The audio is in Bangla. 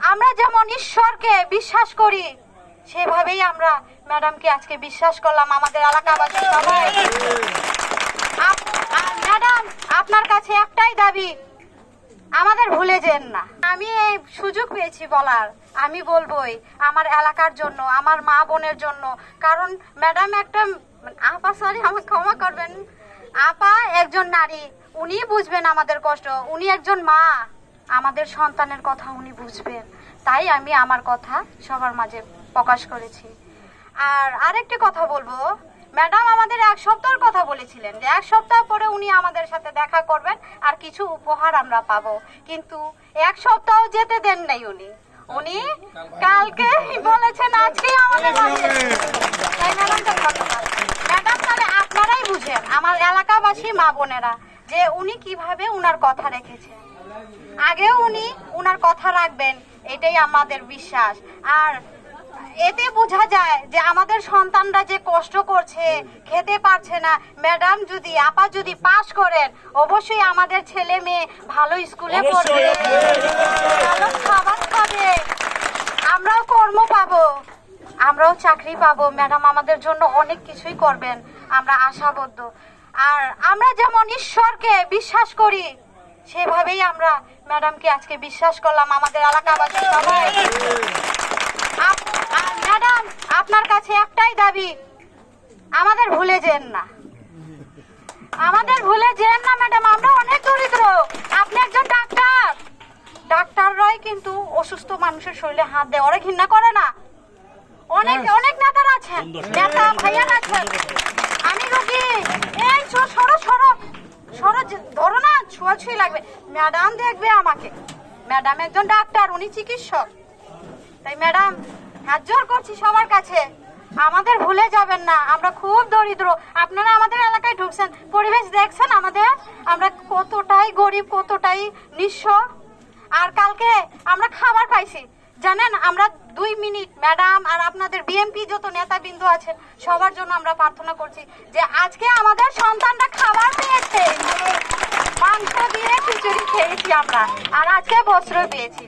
আমরা যেমন ঈশ্বরকে বিশ্বাস করি সেভাবেই আমরা ম্যাডামকে আজকে বিশ্বাস করলাম। আমাদের এলাকাবাসী সবাই, ম্যাডাম আপনার কাছে একটাই দাবি, আমাদের ভুলে যেন না। আমি এই সুযোগ পেয়েছি বলার, আমি বলবোই আমার এলাকার জন্য, আমার মা বোনের জন্য। কারণ ম্যাডাম একটা আপা, সরি আমাকে ক্ষমা করবেন, আপা একজন নারী, উনি বুঝবেন আমাদের কষ্ট। উনি একজন মা, আমাদের সন্তানের কথা উনি বুঝবেন। তাই আমি আমার কথা সবার মাঝে প্রকাশ করেছি। আর আরেকটি কথা বলবো, ম্যাডাম আমাদের 1 সপ্তাহের কথা বলেছিলেন যে 1 সপ্তাহ পরে উনি আমাদের সাথে দেখা করবেন আর কিছু উপহার আমরা পাবো, কিন্তু 1 সপ্তাহ যেতে দেন নাই উনি কালকে বলেছেন আজকেই আমাদের মাঝে। তাই ম্যাডামকে ধন্যবাদ। ম্যাডাম তাহলে আপনারাই বুঝেন, আমার এলাকাবাসী মা বোনেরা, যে উনি কিভাবে উনার কথা রেখেছেন। আগেও উনি উনার কথা রাখবেন, এটাই আমাদের বিশ্বাস। আর এতে বোঝা যায় যে আমাদের সন্তানরা যে কষ্ট করছে, খেতে পারছে না। ম্যাডাম যদি, আপা যদি পাস করেন, অবশ্যই আমাদের ছেলে মেয়ে ভালো স্কুলে পড়বে, ভালো খাবার খাবে, আমরাও কর্ম পাবো, আমরাও চাকরি পাবো। ম্যাডাম আমাদের জন্য অনেক কিছুই করবেন, আমরা আশাবদ্ধ। আর আমরা যেমন ঈশ্বরকে বিশ্বাস করি সেভাবেই আমরা ম্যাডামকে আজকে বিশ্বাস করলাম। আমাদের এলাকাবাসী সবাই, ম্যাডাম আপনার কাছে একটাই দাবি, আমাদের ভুলে যেন না, আমাদের ভুলে যেন না ম্যাডাম। আমরা অনেক দরিদ্র, আপনি একজন ডাক্তার, ডাক্তাররাই কিন্তু অসুস্থ মানুষের শরীরে হাত দেয়, ওরা ঘৃণা করে না। অনেক অনেক নেতারা আছেন, নেতা ভাইয়ারা আছেন, আমি রোগী, এই সরো সরো সরো, ধরো না, ছোঁয়াছুঁই লাগবে, ম্যাডাম দেখবে আমাকে। ম্যাডাম একজন ডাক্তার, উনি চিকিৎসক। তাই ম্যাডাম হাত জোর করছি সবার কাছে, আমাদের ভুলে যাবেন না। আমরা খুব দরিদ্র, আপনারা আমাদের এলাকায় ঢুকছেন, পরিবেশ দেখছেন আমাদের, আমরা কতটাই গরিব, কতটাই নিঃস্ব। আর কালকে আমরা খাবার পাইছি জানেন, আমরা 2 মিনিট ম্যাডাম আর আপনাদের বিএমপি যত নেতাবৃন্দ আছেন সবার জন্য আমরা প্রার্থনা করছি যে আজকে আমাদের সন্তানরা খাবার পেয়েছে, মাংস দিয়ে খিচুড়ি খেয়েছি আমরা, আর আজকে বস্ত্র পেয়েছি।